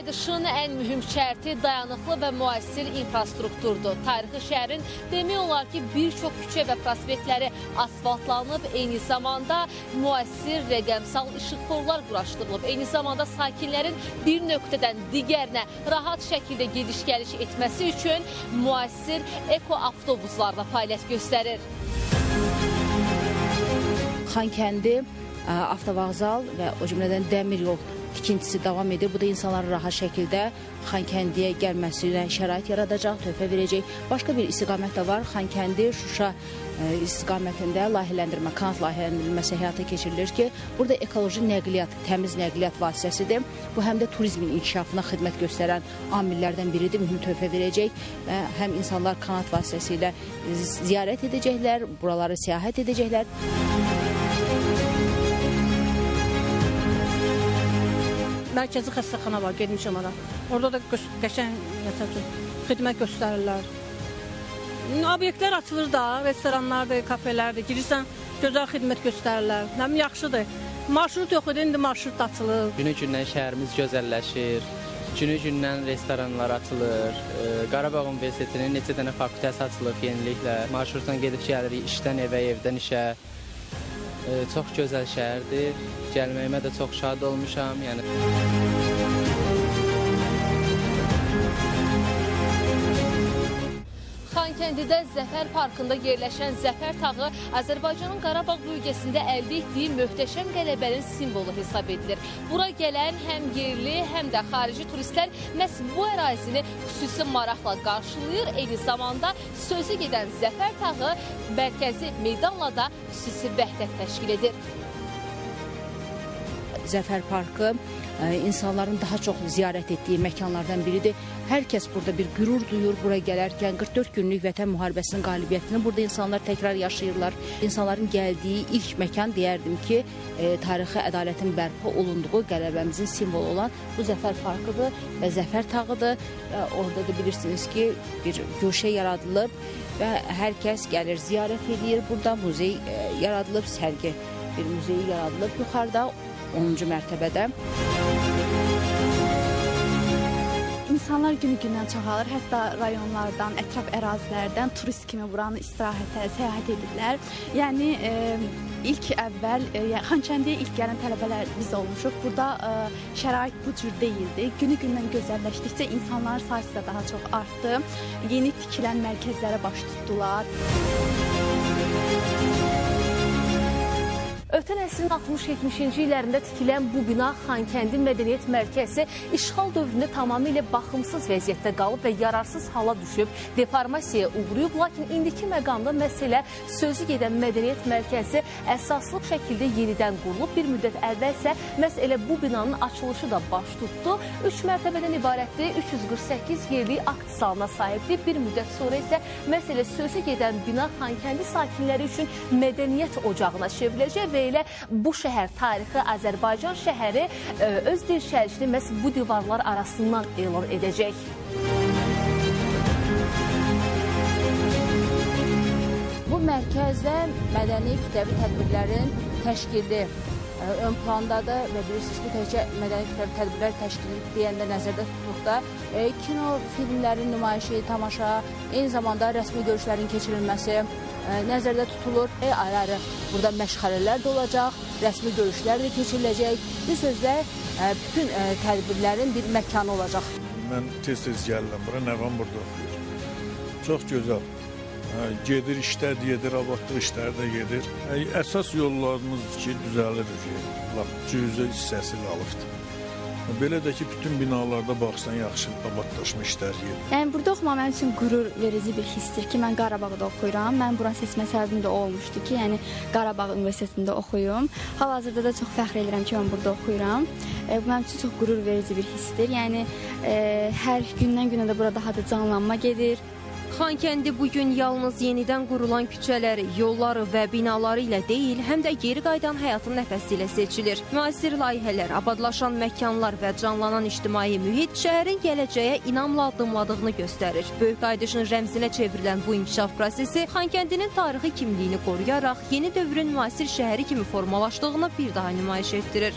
Qayıdışın ən mühüm şərti dayanıqlı və müasir infrastrukturdur. Tarixi şəhərin demək olar ki, bir çox küçə və prospektləri asfaltlanıb, eyni zamanda müasir rəqəmsal işıqforlar quraşdırılıb. Eyni zamanda sakinlərin bir nöqtədən digərinə rahat şəkildə gediş-gəliş etməsi üçün müasir eko-avtobuslarda fəaliyyət göstərir. Xankəndi avtovağzal və o cümlədən dəmir yol tikintisi davam edir. Bu da insanların rahat şəkildə Xankəndiyə gəlməsinə şərait yaradacaq, töhfə verəcək. Başqa bir istiqamət də var. Xankəndi, Şuşa istiqamətində layihələndirmə, kanat layihələndirilməsi həyata keçirilir ki, burada ekoloji nəqliyyat, təmiz nəqliyyat vasitəsidir. Bu həm də turizmin inkişafına xidmət göstərən amillərdən biridir, mühüm töhfə verəcək. Və həm insanlar kanat vasitəsilə ziyarət edəcəklər, buraları səyahət edəcəklər. Mərkəzi xəstəxana var, getmişəm ona. Orada da qəşəng xidmət göstərirlər. Obyektlər açılır da, restoranlardır, kafelərdir. Girirsən, gözəl xidmət göstərirlər. Həm yaxşıdır. Marşrut yox idi, indi marşrut açılır. Günü-gündən şəhərimiz gözəlləşir. Günü-gündən restoranlar açılır. Qarabağ Universitetinin neçə dənə fakültəsi açılıb yeniliklə. Marşrutla gedib gəlirik işdən evə, evdən işə. Çox gözəl şəhərdir. Gəlməyimə də çox şad olmuşam. Xankəndidə Zəfər Parkında yerləşən Zəfər tağı Azərbaycanın Qarabağ bölgəsində əldə etdiyi möhtəşəm qələbənin simvolu hesab edilir. Bura gələn həm yerli, həm də xarici turistlər məhz bu ərazini xüsusi maraqla qarşılayır. Eyni zamanda sözü gedən Zəfər tağı mərkəzi meydanla da xüsusi vəhdət təşkil edir. Zəfər Parkı insanların daha çox ziyarət etdiyi məkanlardan biridir. Hər kəs burada bir qürur duyur bura gələrkən. 44 günlük Vətən müharibəsinin qalibiyyətini burada insanlar təkrar yaşayırlar. İnsanların gəldiyi ilk məkan deyərdim ki, tarixi ədalətin bərpa olunduğu qələbəmizin simvolu olan bu Zəfər Parkıdır və Zəfər tağıdır. Orada da bilirsiniz ki, bir güşə yaradılıb və hər kəs gəlir, ziyarət edir. Burada muzey yaradılıb, sərgi bir muzeyi yaradılıb yuxarıda 10-cu mərtəbədə. İnsanlar günü-gündən çoxalır, hətta rayonlardan, ətraf ərazilərdən turist kimi buranı istirahətə, səyahət edirlər. Yəni, ilk əvvəl Xankəndiyə ilk gələn tələbələr biz olmuşuq. Burada şərait bu cür deyildi. Günü-gündən gözəlləşdikcə insanların sayısı da daha çox artdı. Yeni tikilən mərkəzlərə baş tutdular. Ötən əsrin 60-70-ci illərində tikilən bu bina Xankəndi Mədəniyyət Mərkəzi işğal dövründə tamamilə baxımsız vəziyyətdə qalıb və yararsız hala düşüb, deformasiyaya uğrayıb. Lakin indiki məqamda məsələ sözü gedən Mədəniyyət Mərkəzi əsaslı şəkildə yenidən qurulub. Bir müddət əvvəlsə məhz elə bu binanın açılışı da baş tutdu. 3 mərtəbədən ibarətdir, 348 yerlik akt salına sahibdir. Bir müddət sonra isə məhz elə sözü gedən bina Xankəndi sakinləri üçün mədəniyyət ocağına çevriləcək və elə bu şəhər tarixi Azərbaycan şəhəri öz dirşəlişini məhz bu divarlar arasından elan edəcək. Bu mərkəzdə mədəni kütləvi tədbirlərin təşkili ön plandadır və bilirsiniz ki, təkcə mədəni kütləvi tədbirlər təşkili deyəndə nəzərdə tutduqda kino filmlərin nümayişi, tamaşa, eyni zamanda rəsmi görüşlərin keçirilməsi nəzərdə tutulur. Ayrı-ayrı burada məşğələlər də olacaq, rəsmi görüşlər də keçiriləcək. Bir sözlə, bütün tədbirlərin bir məkanı olacaq. Mən tez-tez gəlirəm bura, nəvəm burada oxuyur. Çox gözəl. Gedir, işlər edir, abadlıq işləri də gedir. Əsas yollarımız ki, düzəlir. Cüzə hissəsi qalıbdır. Belə də ki, bütün binalarda baxsan, yaxşı abadlaşma işlər gedir. Yəni, burada oxumaq mənim üçün qürur verici bir hissdir ki, mən Qarabağda oxuyuram. Mən buranı seçmə səbəbim də olmuşdu ki, yəni Qarabağ Universitetində oxuyum. Hal-hazırda da çox fəxr edirəm ki, mən burada oxuyuram. Bu mənim üçün çox qürur verici bir hissdir. Yəni, hər gündən-günə də burada daha da canlanma gedir. Xankəndi bugün yalnız yenidən qurulan küçələri, yolları və binaları ilə deyil, həm də geri qayıdan həyatın nəfəsi ilə seçilir. Müasir layihələr, abadlaşan məkanlar və canlanan ictimai mühit şəhərin gələcəyə inamla addımladığını göstərir. Böyük qayıdışın rəmzinə çevrilən bu inkişaf prosesi Xankəndinin tarixi kimliyini qoruyaraq yeni dövrün müasir şəhəri kimi formalaşdığını bir daha nümayiş etdirir.